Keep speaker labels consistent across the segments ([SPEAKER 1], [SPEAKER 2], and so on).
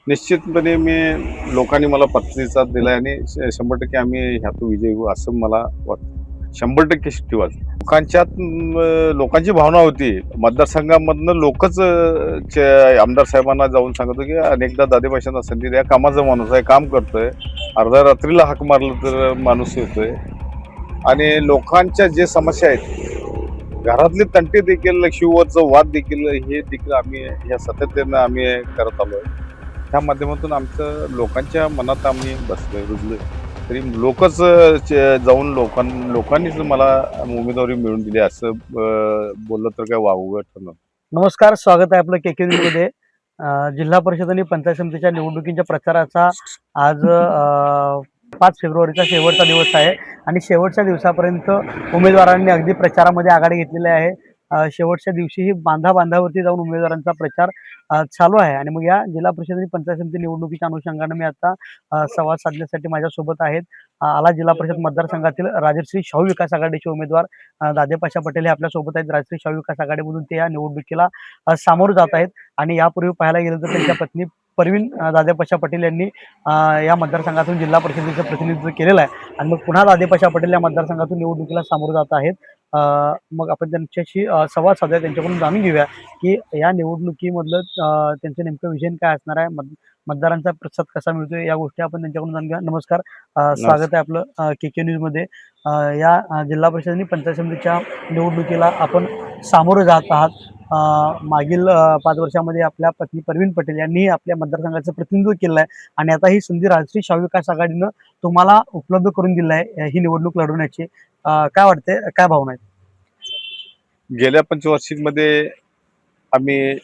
[SPEAKER 1] निश्चितपणे लोकांनी मला प्रतिसाद दिलाय आणि 100% आम्ही ह्यातून विजयी होऊ असं मला वाटतं. 100% शिट्टी लोकांची भावना होती. मतदारसंघामधनं लोकच आमदार साहेबांना जाऊन सांगत होते, की अनेकदा दादेभाषांना संधी द्या. कामाचा माणूस आहे, काम करतोय. अर्ध्या रात्रीला हाक मारलं तर माणूस येतोय आणि लोकांच्या जे समस्या आहेत, घरातले तंटे देखील, शिववरचं वाद देखील, हे देखील आम्ही या सातत्यानं आम्ही करत आलोय. त्या माध्यमातून आमचं लोकांच्या मनात आम्ही बसलोय, रुजलोय. तरी लोकच जाऊन लोकांनीच मला उमेदवारी मिळवून दिली असं बोललं तर काय वावगं ठरणार.
[SPEAKER 2] नमस्कार, स्वागत आहे आपलं के न्यूजमध्ये. जिल्हा परिषद आणि पंचायत समितीच्या निवडणुकीच्या प्रचाराचा आज 5 फेब्रुवारीचा शेवटचा दिवस आहे आणि शेवटच्या दिवसापर्यंत उमेदवारांनी अगदी प्रचारामध्ये आघाडी घेतलेली आहे. शेवटच्या दिवशीही बांधावरती जाऊन उमेदवारांचा प्रचार चालू आहे आणि मग या जिल्हा परिषद आणि पंचायत समिती निवडणुकीच्या अनुषंगानं मी आता संवाद साधण्यासाठी माझ्यासोबत आहेत आला जिल्हा परिषद मतदारसंघातील राजश्री शाहू विकास आघाडीचे उमेदवार दादेपाशा पटेल हे आपल्या सोबत आहेत. राजश्री शाहू विकास आघाडीमधून ते या निवडणुकीला सामोरं जात आहेत आणि यापूर्वी पाहायला गेलं तर त्यांच्या पत्नी परवीन दादेपाशा पटेल यांनी या मतदारसंघातून जिल्हा परिषदेचं प्रतिनिधित्व केलेलं आहे आणि मग पुन्हा दादेपाशा पटेल या मतदारसंघातून निवडणुकीला सामोरं जात आहेत. मग आपण त्यांच्याशी संवाद साधूया, त्यांच्याकडून जाणून घेऊया की या निवडणुकीमधलं त्यांचं नेमकं विजन काय असणार आहे, मतदारांचा प्रतिसाद कसा मिळतोय, या गोष्टी आपण त्यांच्याकडून जाणून घेऊया. नमस्कार, स्वागत आहे आपलं के न्यूजमध्ये. या जिल्हा परिषद आणि पंचायत समितीच्या निवडणुकीला आपण सामोरं जात आहात. मागील 5 वर्षामध्ये आपल्या पत्नी परवीन पटेल यांनी आपल्या मतदारसंघाचं प्रतिनिधित्व केलं आहे आणि आता ही संधी राजश्री शाहू विकास आघाडीनं तुम्हाला उपलब्ध करून दिली आहे ही निवडणूक लढवण्याची. काय वाटते, काय भावना आहेत?
[SPEAKER 1] गेल्या पंचवार्षिकमध्ये आम्ही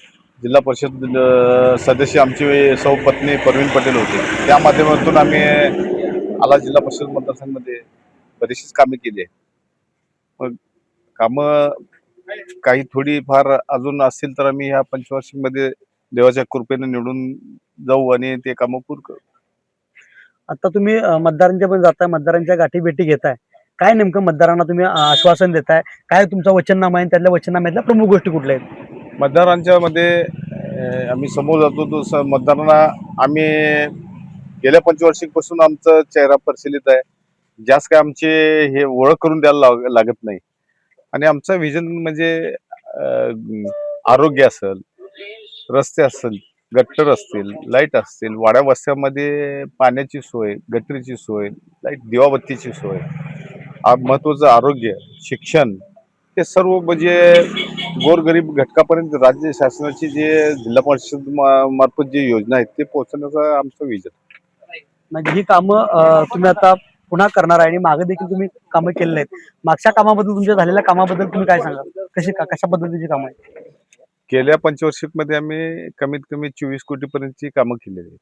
[SPEAKER 1] जिल्हा परिषद सदस्य आमची सौ पत्नी परवीन पटेल होते. त्या माध्यमातून आम्ही आला जिल्हा परिषद मतदारसंघामध्ये बरीचशीच कामे केली आहे. मग कामं काही थोडीफार अजून असतील तर आम्ही ह्या पंचवार्षिकमध्ये देवाच्या कृपेने निवडून जाऊ आणि ते कामं पूर्ण करू.
[SPEAKER 2] आता तुम्ही मतदारांच्या पण जाताय, मतदारांच्या गाठी भेटी घेताय. काय नेमकं मतदारांना तुम्ही आश्वासन देताय? काय तुमचा वचननामा आहे? त्यातल्या वचननाम्यातल्या प्रमुख गोष्टी कुठल्या आहेत?
[SPEAKER 1] मतदारांच्या मध्ये आम्ही समोर जातो तो मतदारांना आम्ही गेल्या पंचवार्षिकपासून आमचा चेहरा परिशीलित आहे. जास्त काय आमचे हे ओळख करून द्यायला लागत नाही आणि आमचा व्हिजन म्हणजे आरोग्य असेल, रस्ते असेल, गट्टर असतील, लाईट असतील, वाड्या वस्त्यामध्ये पाण्याची सोय, गटरीची सोय, लाईट दिवाबत्तीची सोय, महत्वाचं आरोग्य, शिक्षण, हे सर्व म्हणजे गोरगरीब घटकापर्यंत राज्य शासनाची जे जिल्हा परिषद मार्फत जी योजना आहेत ते पोहोचण्याचा आमचं विजन.
[SPEAKER 2] म्हणजे ही कामं तुम्ही आता पुन्हा करणार आहे आणि मागे देखील तुम्ही कामं केलेली आहेत. मागच्या कामाबद्दल, तुमच्या झालेल्या कामाबद्दल तुम्ही काय सांगाल? कशा पद्धतीची कामं आहेत?
[SPEAKER 1] गेल्या पंचवार्षिकमध्ये आम्ही कमीत कमी 24 कोटीपर्यंतची कामं केलेली आहेत.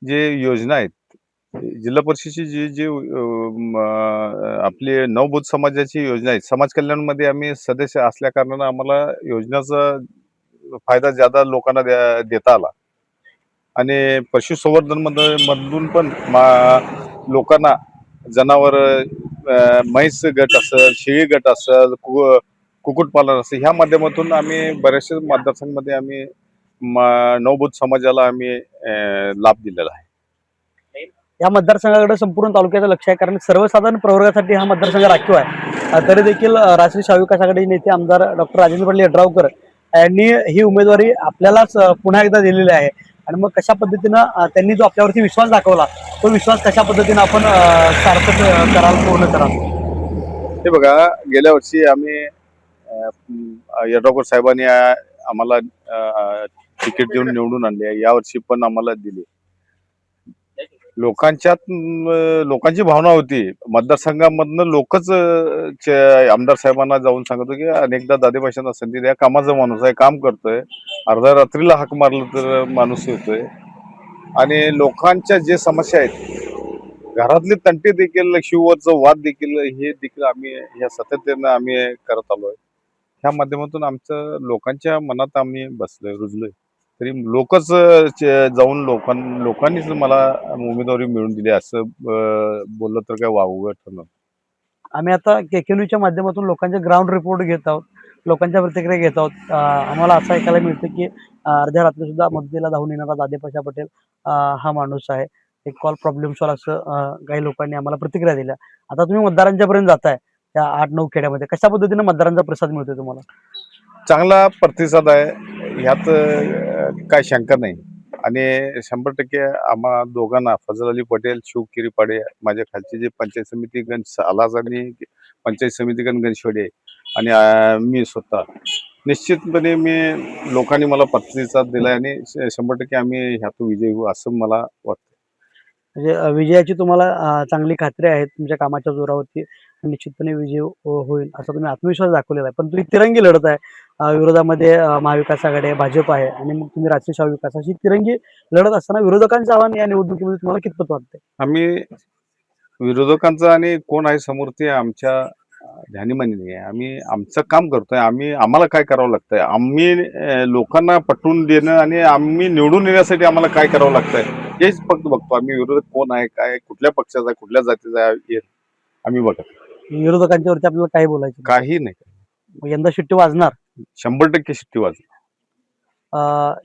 [SPEAKER 1] जे योजना आहेत, जिल्हा परिषदेची जी जी आपली नवबोध समाजाची योजना आहे, समाज कल्याणमध्ये आम्ही सदस्य असल्या कारणानं आम्हाला योजनाचा फायदा ज्यादा लोकांना देता आला आणि पशुसंवर्धन मधून पण लोकांना जनावर, म्हैस गट असेल, शेळी गट असेल, कुक्कुटपालन असेल, ह्या माध्यमातून आम्ही बऱ्याचशा मतदारसंघामध्ये आम्ही नवबोध समाजाला आम्ही लाभ दिलेला आहे.
[SPEAKER 2] या मतदारसंघाकडे संपूर्ण तालुक्याचं लक्ष आहे, कारण सर्वसाधारण प्रवर्गासाठी हा मतदारसंघ राखीव आहे. तरी देखील राजश्री शाहू विकास आघाडी नेते आमदार डॉक्टर राजेंद्र पाटील यड्रावकर यांनी ही उमेदवारी आपल्यालाच पुन्हा एकदा दिलेली आहे आणि मग कशा पद्धतीनं त्यांनी जो आपल्यावरती विश्वास दाखवला, तो विश्वास कशा पद्धतीनं आपण सार्थक कराल, पूर्ण कराल?
[SPEAKER 1] हे बघा, गेल्या वर्षी आम्ही यड्रावकर साहेबांनी आम्हाला तिकीट देऊन निवडून आणले. यावर्षी पण आम्हाला दिली. लोकांची भावना होती. मतदारसंघामधनं लोकच आमदार साहेबांना जाऊन सांगत होते, की अनेकदा दादेभाषांना संधी द्या. कामाचा माणूस आहे, काम करतोय. अर्ध्या रात्रीला हाक मारलं तर माणूस येतोय आणि लोकांच्या जे समस्या आहेत, घरातले तंटे देखील, शिववरचं वाद देखील, हे देखील आम्ही या सातत्यानं आम्ही करत आलोय. ह्या माध्यमातून आमचं लोकांच्या मनात आम्ही बसलोय, रुजलोय. तरी लोकच जाऊन लोकांनीच मला उमेदवारी मिळवून दिली असं बोललं तर काय वावगं ठरणार.
[SPEAKER 2] आम्ही आता के न्यूजच्या माध्यमातून लोकांचे ग्राउंड रिपोर्ट घेत आहोत, लोकांच्या प्रतिक्रिया घेत आहोत. आम्हाला असं ऐकायला मिळतं की अर्ध्या रात्री सुद्धा मदतीला धावून येणारा दादेपाशा पटेल हा माणूस आहे. एक कॉल प्रॉब्लेम सॉल्व असं काही लोकांनी आम्हाला प्रतिक्रिया दिल्या. आता तुम्ही मतदारांच्या पर्यंत जाताय त्या 8-9 खेड्यामध्ये, कशा पद्धतीने मतदारांचा प्रतिसाद मिळतोय तुम्हाला?
[SPEAKER 1] चांगला प्रतिसाद आहे, ह्यात काय शंका नाही. आणि 100% आम्हा दोघांना, फजल अली पटेल, शिवकिरी पाडे, माझ्या खालची जी पंचायत समिती गण सालाज आणि पंचायत समिती गण गणशेवाडी आहे, आणि मी स्वतः निश्चितपणे लोकांनी मला प्रतिसाद दिलाय आणि 100% आम्ही ह्यातून विजयी होऊ असं मला वाटतं.
[SPEAKER 2] म्हणजे विजयाची तुम्हाला चांगली खात्री आहे तुमच्या कामाच्या जोरावरती. निश्चितपणे विजय होईल असा तुम्ही आत्मविश्वास दाखवलेला आहे. पण तुम्ही तिरंगी लढत आहे. विरोधामध्ये महाविकास आघाडी आहे, भाजप आहे आणि मग तुम्ही राष्ट्रीय शाहू अशी तिरंगी लढत असताना विरोधकांचं आव्हान या निवडणुकीमध्ये तुम्हाला कितपत वाटतंय?
[SPEAKER 1] आम्ही विरोधकांचं आणि कोण आहे समोर ते आमच्या ध्यानीमानी नाही आहे. आम्ही आमचं काम करतोय. आम्हाला काय करावं लागतंय, आम्ही लोकांना पटवून देणं आणि आम्ही निवडून येण्यासाठी आम्हाला काय करावं लागतंय हेच फक्त बघतो. आम्ही विरोधक कोण आहे, काय, कुठल्या पक्षाचा आहे, कुठल्या जातीचा आहे हे आम्ही बघत
[SPEAKER 2] विरोधकांच्या वरती आपल्याला काय बोलायचं?
[SPEAKER 1] काही नाही.
[SPEAKER 2] मग यंदा शिट्टी वाजणार?
[SPEAKER 1] 100% शिट्टी वाजणार.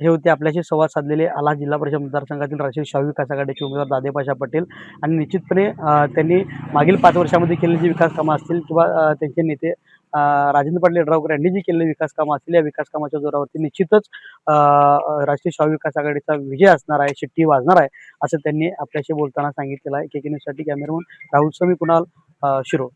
[SPEAKER 2] हे होते आपल्याशी संवाद साधलेले आला जिल्हा परिषद मतदारसंघातील राष्ट्रीय शाहू विकास आघाडीचे उमेदवार दादेपाशा पटेल. आणि निश्चितपणे त्यांनी मागील 5 वर्षामध्ये केलेली जी विकास कामं असतील किंवा त्यांचे नेते राजेंद्र पाटील यड्रावकर यांनी जी केलेली विकास कामं असतील, या विकास कामाच्या जोरावरती निश्चितच राष्ट्रीय शाहू विकास आघाडीचा विजय असणार आहे, शिट्टी वाजणार आहे, असं त्यांनी आपल्याशी बोलताना सांगितलेलं आहे. KK न्यूजसाठी कॅमेरामन राहुल स्वामी, कुणाल, शिरोळ.